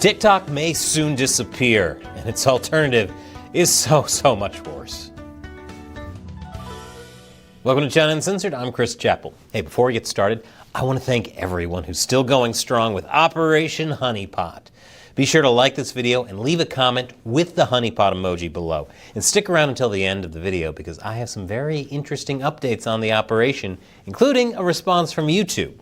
TikTok may soon disappear, and its alternative is so much worse. Welcome to China Uncensored. I'm Chris Chappell. Hey, before we get started, I want to thank everyone who's still going strong with Operation Honeypot. Be sure to like this video and leave a comment with the honeypot emoji below. And stick around until the end of the video because I have some very interesting updates on the operation, including a response from YouTube.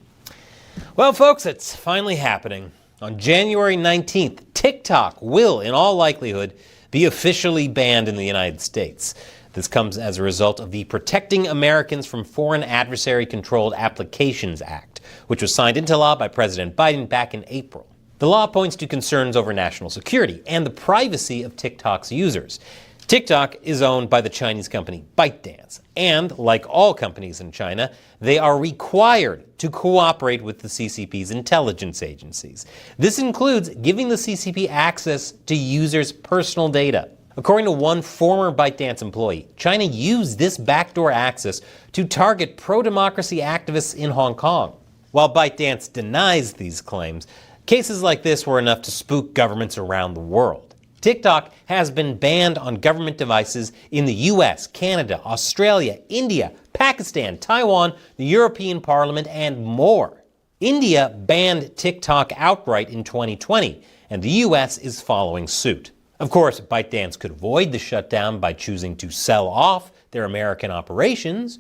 Well, folks, it's finally happening. On January 19th, TikTok will, in all likelihood, be officially banned in the United States. This comes as a result of the Protecting Americans from Foreign Adversary-Controlled Applications Act, which was signed into law by President Biden back in April. The law points to concerns over national security and the privacy of TikTok's users. TikTok is owned by the Chinese company ByteDance, and like all companies in China, they are required to cooperate with the CCP's intelligence agencies. This includes giving the CCP access to users' personal data. According to one former ByteDance employee, China used this backdoor access to target pro-democracy activists in Hong Kong. While ByteDance denies these claims, cases like this were enough to spook governments around the world. TikTok has been banned on government devices in the US, Canada, Australia, India, Pakistan, Taiwan, the European Parliament, and more. India banned TikTok outright in 2020, and the US is following suit. Of course, ByteDance could avoid the shutdown by choosing to sell off their American operations.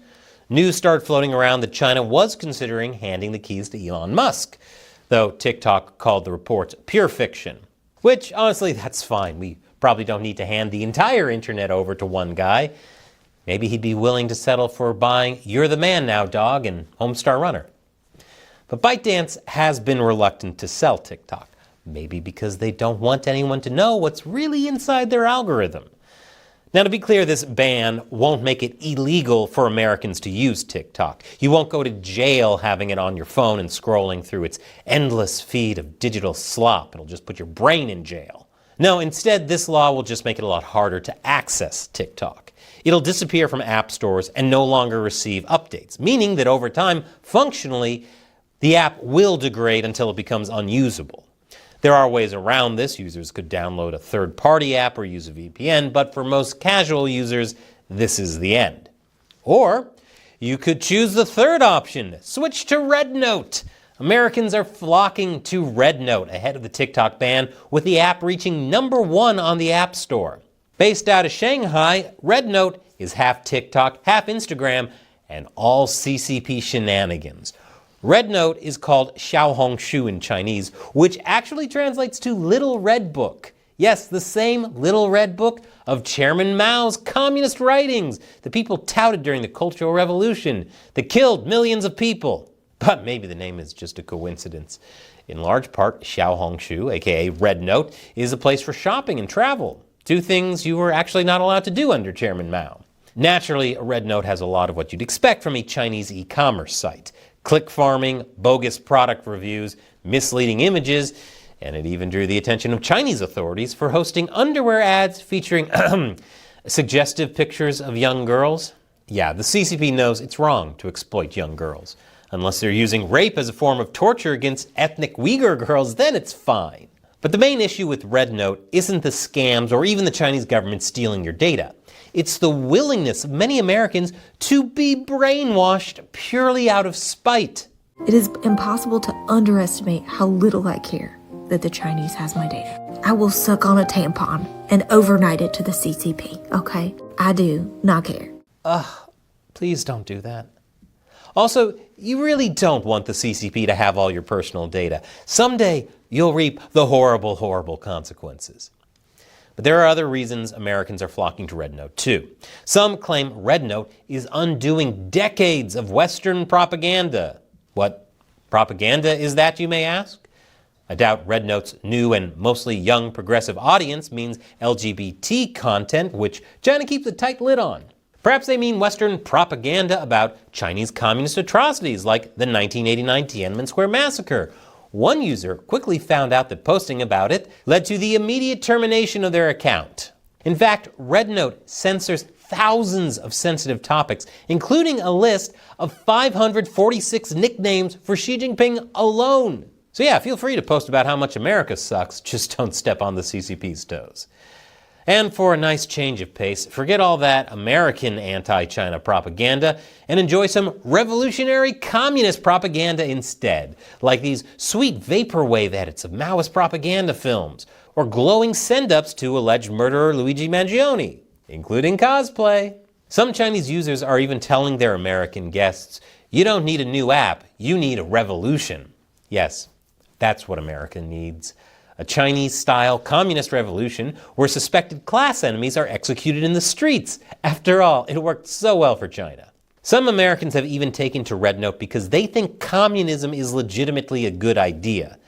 News started floating around that China was considering handing the keys to Elon Musk, though TikTok called the reports pure fiction. Which, honestly, that's fine. We probably don't need to hand the entire internet over to one guy. Maybe he'd be willing to settle for buying You're the Man Now, Dog and Homestar Runner. But ByteDance has been reluctant to sell TikTok. Maybe because they don't want anyone to know what's really inside their algorithm. Now, to be clear, this ban won't make it illegal for Americans to use TikTok. You won't go to jail having it on your phone and scrolling through its endless feed of digital slop. It'll just put your brain in jail. No, instead, this law will just make it a lot harder to access TikTok. It'll disappear from app stores and no longer receive updates, meaning that over time, functionally, the app will degrade until it becomes unusable. There are ways around this. Users could download a third-party app or use a VPN, but for most casual users, this is the end. Or you could choose the third option, switch to RedNote. Americans are flocking to RedNote ahead of the TikTok ban, with the app reaching #1 on the App Store. Based out of Shanghai, RedNote is half TikTok, half Instagram, and all CCP shenanigans. RedNote is called Xiaohongshu in Chinese, which actually translates to Little Red Book. Yes, the same Little Red Book of Chairman Mao's communist writings that people touted during the Cultural Revolution that killed millions of people. But maybe the name is just a coincidence. In large part, Xiaohongshu, aka RedNote, is a place for shopping and travel. Two things you were actually not allowed to do under Chairman Mao. Naturally, RedNote has a lot of what you'd expect from a Chinese e-commerce site. Click farming, bogus product reviews, misleading images, and it even drew the attention of Chinese authorities for hosting underwear ads featuring suggestive pictures of young girls. Yeah, the CCP knows it's wrong to exploit young girls. Unless they're using rape as a form of torture against ethnic Uyghur girls, then it's fine. But the main issue with RedNote isn't the scams or even the Chinese government stealing your data. It's the willingness of many Americans to be brainwashed purely out of spite. It is impossible to underestimate how little I care that the Chinese has my data. I will suck on a tampon and overnight it to the CCP, okay? I do not care. Please don't do that. Also, you really don't want the CCP to have all your personal data. Someday, you'll reap the horrible, horrible consequences. But there are other reasons Americans are flocking to RedNote too. Some claim RedNote is undoing decades of Western propaganda. What propaganda is that, you may ask? I doubt RedNote's new and mostly young progressive audience means LGBT content, which China keeps a tight lid on. Perhaps they mean Western propaganda about Chinese communist atrocities like the 1989 Tiananmen Square massacre. One user quickly found out that posting about it led to the immediate termination of their account. In fact, RedNote censors thousands of sensitive topics, including a list of 546 nicknames for Xi Jinping alone. So yeah, feel free to post about how much America sucks, just don't step on the CCP's toes. And for a nice change of pace, forget all that American anti-China propaganda and enjoy some revolutionary communist propaganda instead, like these sweet vaporwave edits of Maoist propaganda films, or glowing send-ups to alleged murderer Luigi Mangione, including cosplay. Some Chinese users are even telling their American guests, you don't need a new app, you need a revolution. Yes, that's what America needs. A Chinese-style communist revolution where suspected class enemies are executed in the streets. After all, it worked so well for China. Some Americans have even taken to RedNote because they think communism is legitimately a good idea.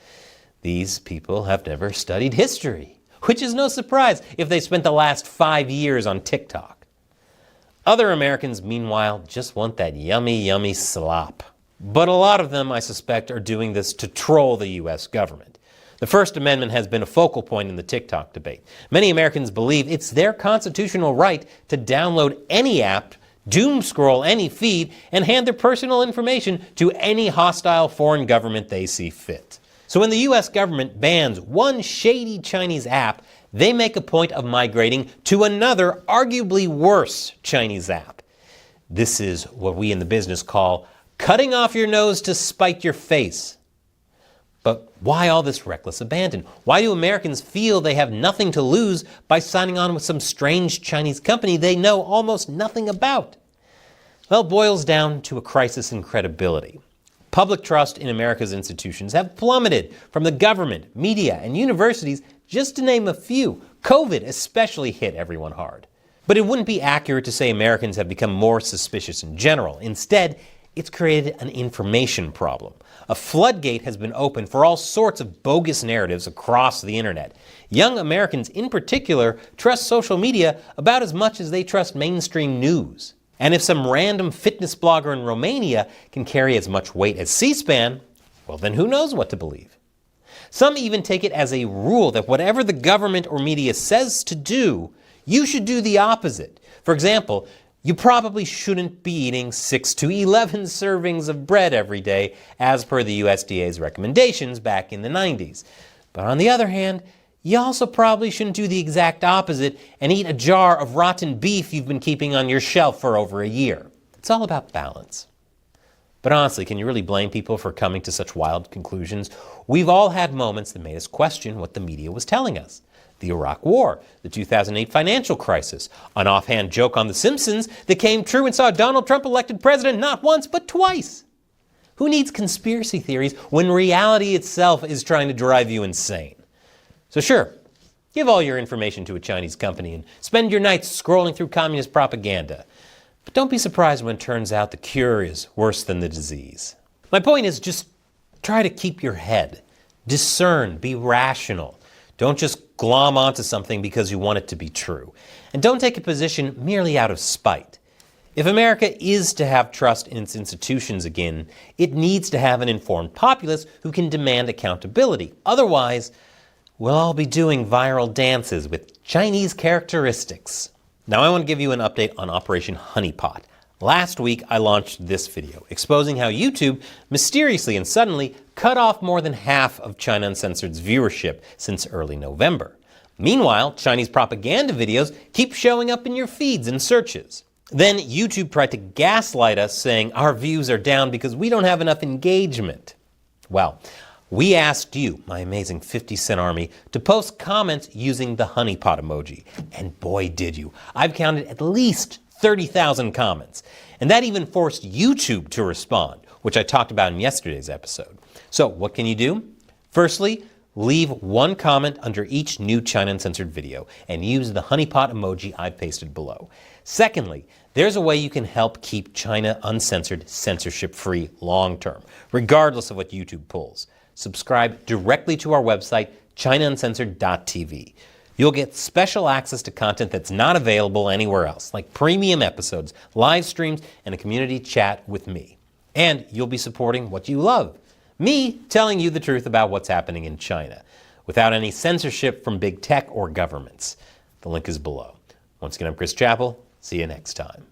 These people have never studied history, which is no surprise if they spent the last 5 years on TikTok. Other Americans, meanwhile, just want that yummy, yummy slop. But a lot of them, I suspect, are doing this to troll the U.S. government. The First Amendment has been a focal point in the TikTok debate. Many Americans believe it's their constitutional right to download any app, doom scroll any feed, and hand their personal information to any hostile foreign government they see fit. So when the U.S. government bans one shady Chinese app, they make a point of migrating to another, arguably worse Chinese app. This is what we in the business call cutting off your nose to spite your face. But why all this reckless abandon? Why do Americans feel they have nothing to lose by signing on with some strange Chinese company they know almost nothing about? Well, it boils down to a crisis in credibility. Public trust in America's institutions have plummeted from the government, media, and universities, just to name a few. COVID especially hit everyone hard. But it wouldn't be accurate to say Americans have become more suspicious in general. Instead, it's created an information problem. A floodgate has been opened for all sorts of bogus narratives across the internet. Young Americans in particular trust social media about as much as they trust mainstream news. And if some random fitness blogger in Romania can carry as much weight as C-SPAN, well then who knows what to believe. Some even take it as a rule that whatever the government or media says to do, you should do the opposite. For example, you probably shouldn't be eating 6 to 11 servings of bread every day, as per the USDA's recommendations back in the 90s. But on the other hand, you also probably shouldn't do the exact opposite and eat a jar of rotten beef you've been keeping on your shelf for over a year. It's all about balance. But honestly, can you really blame people for coming to such wild conclusions? We've all had moments that made us question what the media was telling us. The Iraq War, the 2008 financial crisis, an offhand joke on The Simpsons that came true and saw Donald Trump elected president not once but twice. Who needs conspiracy theories when reality itself is trying to drive you insane? So sure, give all your information to a Chinese company and spend your nights scrolling through communist propaganda. But don't be surprised when it turns out the cure is worse than the disease. My point is just try to keep your head. Discern, be rational. Don't just glom onto something because you want it to be true. And don't take a position merely out of spite. If America is to have trust in its institutions again, it needs to have an informed populace who can demand accountability. Otherwise, we'll all be doing viral dances with Chinese characteristics. Now I want to give you an update on Operation Honeypot. Last week, I launched this video exposing how YouTube mysteriously and suddenly cut off more than half of China Uncensored's viewership since early November. Meanwhile, Chinese propaganda videos keep showing up in your feeds and searches. Then YouTube tried to gaslight us, saying our views are down because we don't have enough engagement. Well, we asked you, my amazing 50-cent army, to post comments using the honeypot emoji. And boy did you. I've counted at least 30,000 comments. And that even forced YouTube to respond, which I talked about in yesterday's episode. So what can you do? Firstly, leave one comment under each new China Uncensored video and use the honeypot emoji I've pasted below. Secondly, there's a way you can help keep China Uncensored censorship-free long-term, regardless of what YouTube pulls. Subscribe directly to our website, ChinaUncensored.tv. You'll get special access to content that's not available anywhere else, like premium episodes, live streams, and a community chat with me. And you'll be supporting what you love, me telling you the truth about what's happening in China, without any censorship from big tech or governments. The link is below. Once again, I'm Chris Chappell. See you next time.